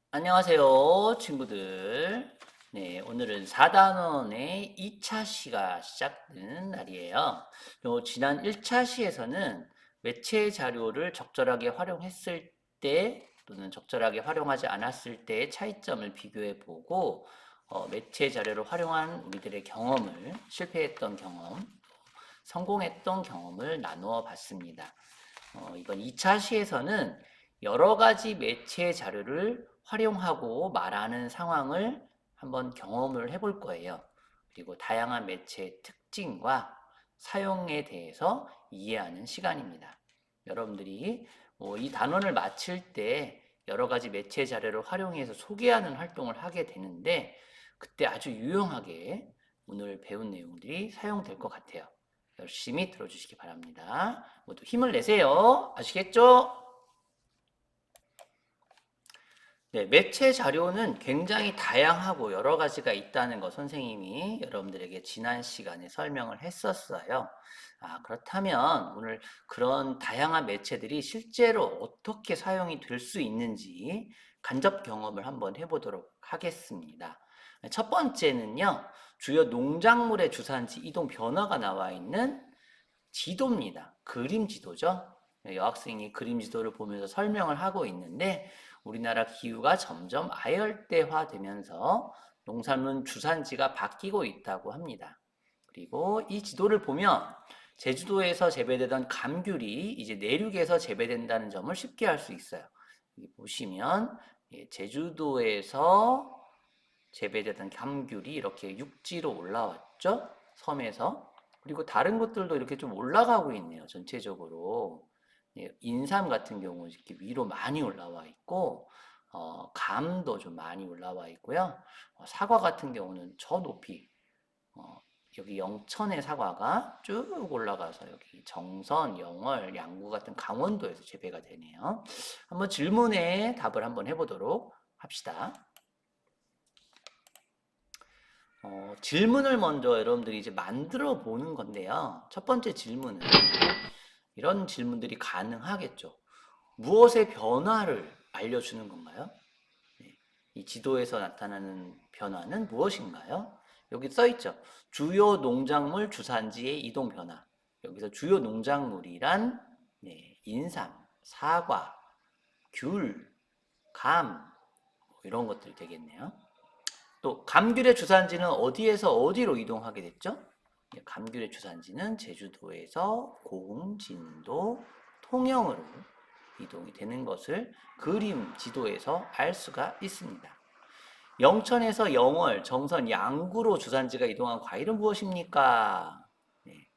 안녕하세요, 친구들. 네, 오늘은 4단원의 2차 시가 시작되는 날이에요. 지난 1차 시에서는 매체 자료를 적절하게 활용했을 때 또는 적절하게 활용하지 않았을 때의 차이점을 비교해 보고 매체 자료를 활용한 우리들의 경험을 실패했던 경험, 성공했던 경험을 나누어 봤습니다. 이번 2차 시에서는 여러 가지 매체 자료를 활용하고 말하는 상황을 한번 경험을 해볼 거예요. 그리고 다양한 매체의 특징과 사용에 대해서 이해하는 시간입니다. 여러분들이 이 단원을 마칠 때 여러 가지 매체 자료를 활용해서 소개하는 활동을 하게 되는데 그때 아주 유용하게 오늘 배운 내용들이 사용될 것 같아요. 열심히 들어주시기 바랍니다. 모두 힘을 내세요. 아시겠죠? 네, 매체 자료는 굉장히 다양하고 여러 가지가 있다는 거 선생님이 여러분들에게 지난 시간에 설명을 했었어요. 그렇다면 오늘 그런 다양한 매체들이 실제로 어떻게 사용이 될 수 있는지 간접 경험을 한번 해보도록 하겠습니다. 첫 번째는요, 주요 농작물의 주산지 이동 변화가 나와 있는 지도입니다. 그림 지도죠. 여학생이 그림 지도를 보면서 설명을 하고 있는데 우리나라 기후가 점점 아열대화되면서 농산물 주산지가 바뀌고 있다고 합니다. 그리고 이 지도를 보면 제주도에서 재배되던 감귤이 이제 내륙에서 재배된다는 점을 쉽게 알 수 있어요. 여기 보시면 제주도에서 재배되던 감귤이 이렇게 육지로 올라왔죠. 섬에서. 그리고 다른 것들도 이렇게 좀 올라가고 있네요. 전체적으로. 인삼 같은 경우 이렇게 위로 많이 올라와 있고, 감도 좀 많이 올라와 있고요. 사과 같은 경우는 저 높이, 어, 여기 영천의 사과가 쭉 올라가서 여기 정선, 영월, 양구 같은 강원도에서 재배가 되네요. 한번 질문에 답을 한번 해보도록 합시다. 질문을 먼저 여러분들이 이제 만들어 보는 건데요. 첫 번째 질문은 이런 질문들이 가능하겠죠. 무엇의 변화를 알려주는 건가요? 네. 이 지도에서 나타나는 변화는 무엇인가요? 여기 써 있죠. 주요 농작물 주산지의 이동 변화. 여기서 주요 농작물이란 인삼, 사과, 귤, 감, 뭐 이런 것들이 되겠네요. 또 감귤의 주산지는 어디에서 어디로 이동하게 됐죠? 감귤의 주산지는 제주도에서 고흥, 진도, 통영으로 이동이 되는 것을 그림 지도에서 알 수가 있습니다. 영천에서 영월, 정선, 양구로 주산지가 이동한 과일은 무엇입니까? 네,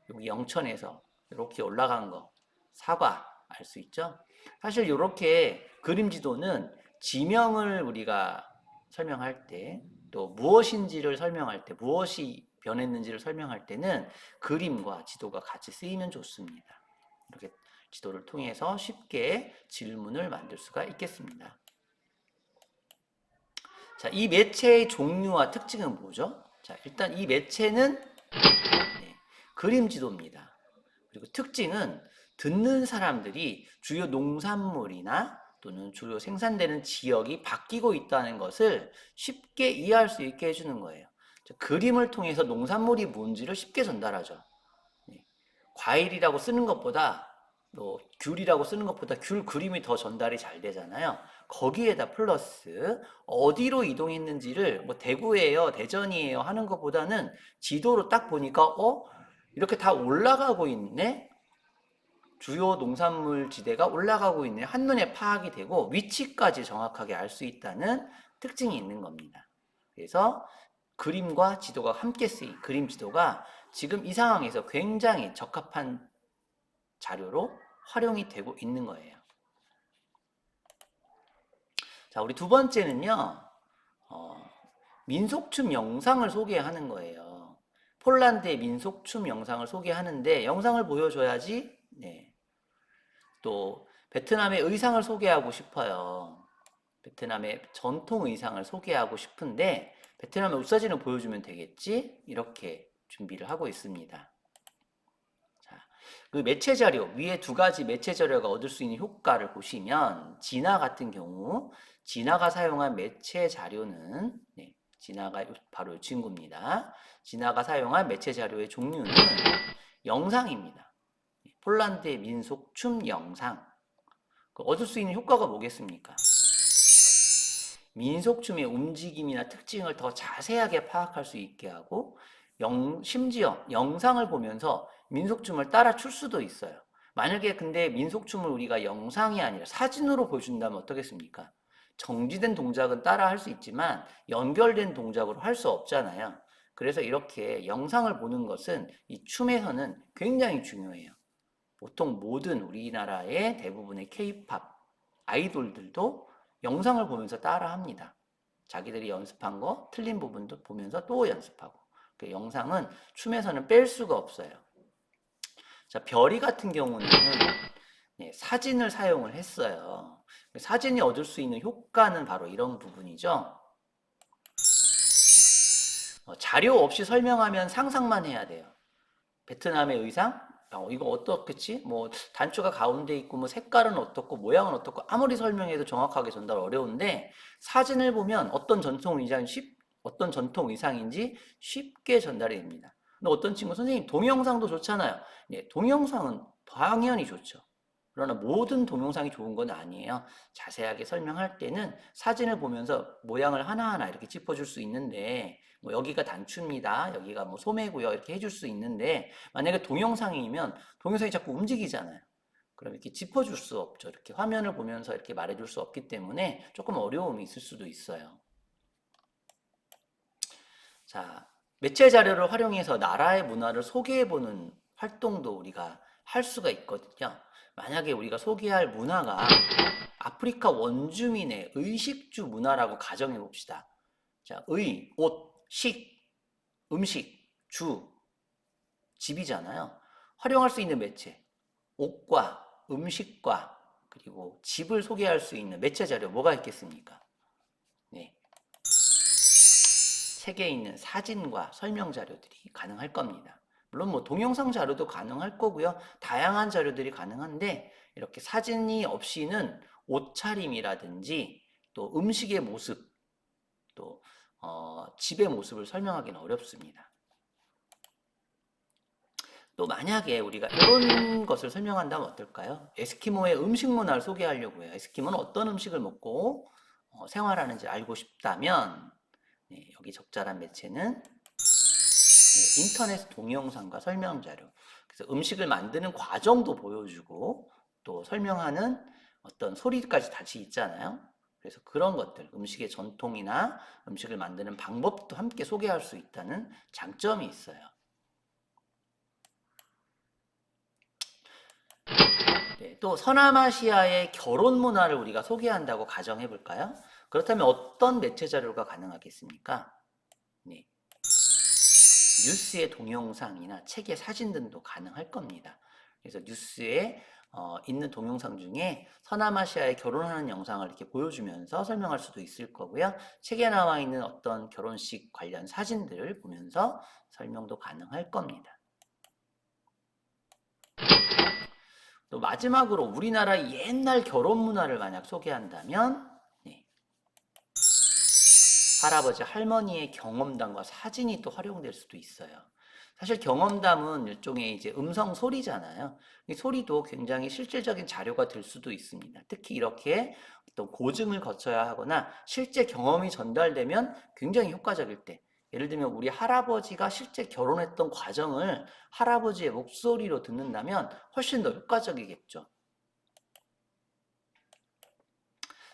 여기 영천에서 이렇게 올라간 거 사과 알 수 있죠? 사실 이렇게 그림 지도는 지명을 우리가 설명할 때 또 무엇인지를 설명할 때 무엇이 변했는지를 설명할 때는 그림과 지도가 같이 쓰이면 좋습니다. 이렇게 지도를 통해서 쉽게 질문을 만들 수가 있겠습니다. 자, 이 매체의 종류와 특징은 뭐죠? 자, 일단 이 매체는 그림 지도입니다. 그리고 특징은 듣는 사람들이 주요 농산물이나 또는 주로 생산되는 지역이 바뀌고 있다는 것을 쉽게 이해할 수 있게 해주는 거예요. 그림을 통해서 농산물이 뭔지를 쉽게 전달하죠. 과일이라고 쓰는 것보다 또 귤이라고 쓰는 것보다 귤 그림이 더 전달이 잘 되잖아요. 거기에다 플러스 어디로 이동했는지를 뭐 대구예요, 대전이에요 하는 것보다는 지도로 딱 보니까 이렇게 다 올라가고 있네. 주요 농산물 지대가 올라가고 있네. 한눈에 파악이 되고 위치까지 정확하게 알 수 있다는 특징이 있는 겁니다. 그래서 그림과 지도가 함께 쓰인 그림 지도가 지금 이 상황에서 굉장히 적합한 자료로 활용이 되고 있는 거예요. 자, 우리 두 번째는요, 어, 민속춤 영상을 소개하는 거예요. 폴란드의 민속춤 영상을 소개하는데 영상을 보여줘야지 또 베트남의 의상을 소개하고 싶어요. 베트남의 전통 의상을 소개하고 싶은데 베트남의 옷 사진을 보여주면 되겠지? 이렇게 준비를 하고 있습니다. 자, 그 매체 자료, 위에 두 가지 매체 자료가 얻을 수 있는 효과를 보시면, 진화 같은 경우, 진화가 사용한 매체 자료는, 네, 진화가 바로 이 친구입니다. 진화가 사용한 매체 자료의 종류는 영상입니다. 폴란드의 민속 춤 영상. 얻을 수 있는 효과가 뭐겠습니까? 민속춤의 움직임이나 특징을 더 자세하게 파악할 수 있게 하고 심지어 영상을 보면서 민속춤을 따라 출 수도 있어요. 만약에 근데 민속춤을 우리가 영상이 아니라 사진으로 보여준다면 어떻겠습니까? 정지된 동작은 따라 할 수 있지만 연결된 동작으로 할 수 없잖아요. 그래서 이렇게 영상을 보는 것은 이 춤에서는 굉장히 중요해요. 보통 모든 우리나라의 대부분의 케이팝 아이돌들도 영상을 보면서 따라합니다. 자기들이 연습한 거 틀린 부분도 보면서 또 연습하고. 그 영상은 춤에서는 뺄 수가 없어요. 자, 별이 같은 경우는 사진을 사용을 했어요. 사진이 얻을 수 있는 효과는 바로 이런 부분이죠. 자료 없이 설명하면 상상만 해야 돼요. 베트남의 의상? 이거 어떻겠지? 뭐 단추가 가운데 있고 뭐 색깔은 어떻고 모양은 어떻고 아무리 설명해도 정확하게 전달 어려운데 사진을 보면 어떤 전통 의상인지 쉽게 전달이 됩니다. 근데 어떤 친구 선생님 동영상도 좋잖아요. 네, 동영상은 당연히 좋죠. 그러나 모든 동영상이 좋은 건 아니에요. 자세하게 설명할 때는 사진을 보면서 모양을 하나하나 이렇게 짚어줄 수 있는데, 뭐 여기가 단추입니다. 여기가 뭐 소매고요. 이렇게 해줄 수 있는데, 만약에 동영상이면 동영상이 자꾸 움직이잖아요. 그럼 이렇게 짚어줄 수 없죠. 이렇게 화면을 보면서 이렇게 말해줄 수 없기 때문에 조금 어려움이 있을 수도 있어요. 자, 매체 자료를 활용해서 나라의 문화를 소개해보는 활동도 우리가 할 수가 있거든요. 만약에 우리가 소개할 문화가 아프리카 원주민의 의식주 문화라고 가정해 봅시다. 자, 옷, 음식, 집이잖아요. 활용할 수 있는 매체, 옷과 음식과 그리고 집을 소개할 수 있는 매체 자료 뭐가 있겠습니까? 네. 책에 있는 사진과 설명 자료들이 가능할 겁니다. 물론 뭐 동영상 자료도 가능할 거고요. 다양한 자료들이 가능한데 이렇게 사진이 없이는 옷차림이라든지 또 음식의 모습, 또 집의 모습을 설명하기는 어렵습니다. 또 만약에 우리가 이런 것을 설명한다면 어떨까요? 에스키모의 음식 문화를 소개하려고 해요. 에스키모는 어떤 음식을 먹고 생활하는지 알고 싶다면 네, 여기 적절한 매체는 인터넷 동영상과 설명 자료. 그래서 음식을 만드는 과정도 보여주고 또 설명하는 어떤 소리까지 같이 있잖아요. 그래서 그런 것들, 음식의 전통이나 음식을 만드는 방법도 함께 소개할 수 있다는 장점이 있어요. 네, 또 서남아시아의 결혼 문화를 우리가 소개한다고 가정해 볼까요? 그렇다면 어떤 매체 자료가 가능하겠습니까? 네. 뉴스의 동영상이나 책의 사진 등도 가능할 겁니다. 그래서 뉴스에 있는 동영상 중에 서남아시아에 결혼하는 영상을 이렇게 보여주면서 설명할 수도 있을 거고요. 책에 나와 있는 어떤 결혼식 관련 사진들을 보면서 설명도 가능할 겁니다. 또 마지막으로 우리나라 옛날 결혼 문화를 만약 소개한다면 네. 할아버지 할머니의 경험담과 사진이 또 활용될 수도 있어요. 사실 경험담은 일종의 이제 음성 소리잖아요. 이 소리도 굉장히 실질적인 자료가 될 수도 있습니다. 특히 이렇게 어떤 고증을 거쳐야 하거나 실제 경험이 전달되면 굉장히 효과적일 때, 예를 들면 우리 할아버지가 실제 결혼했던 과정을 할아버지의 목소리로 듣는다면 훨씬 더 효과적이겠죠.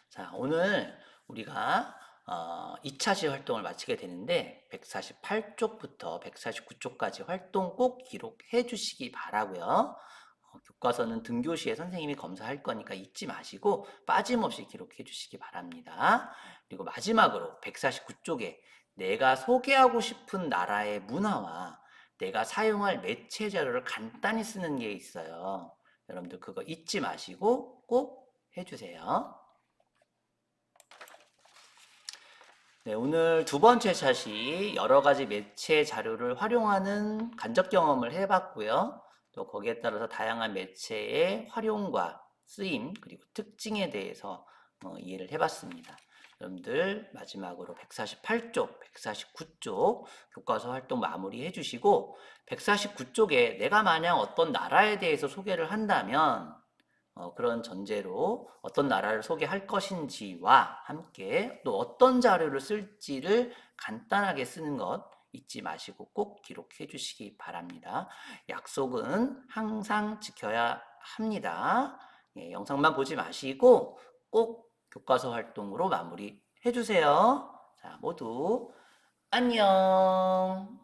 자, 오늘 우리가 2차 시 활동을 마치게 되는데 148쪽부터 149쪽까지 활동 꼭 기록해 주시기 바라고요. 교과서는 등교시에 선생님이 검사할 거니까 잊지 마시고 빠짐없이 기록해 주시기 바랍니다. 그리고 마지막으로 149쪽에 내가 소개하고 싶은 나라의 문화와 내가 사용할 매체 자료를 간단히 쓰는 게 있어요. 여러분들 그거 잊지 마시고 꼭 해주세요. 네, 오늘 두 번째 샷이 여러 가지 매체 자료를 활용하는 간접 경험을 해봤고요. 또 거기에 따라서 다양한 매체의 활용과 쓰임 그리고 특징에 대해서 이해를 해봤습니다. 여러분들 마지막으로 148쪽, 149쪽 교과서 활동 마무리해 주시고 149쪽에 내가 만약 어떤 나라에 대해서 소개를 한다면 그런 전제로 어떤 나라를 소개할 것인지와 함께 또 어떤 자료를 쓸지를 간단하게 쓰는 것 잊지 마시고 꼭 기록해 주시기 바랍니다. 약속은 항상 지켜야 합니다. 예, 영상만 보지 마시고 꼭 교과서 활동으로 마무리해 주세요. 자, 모두 안녕.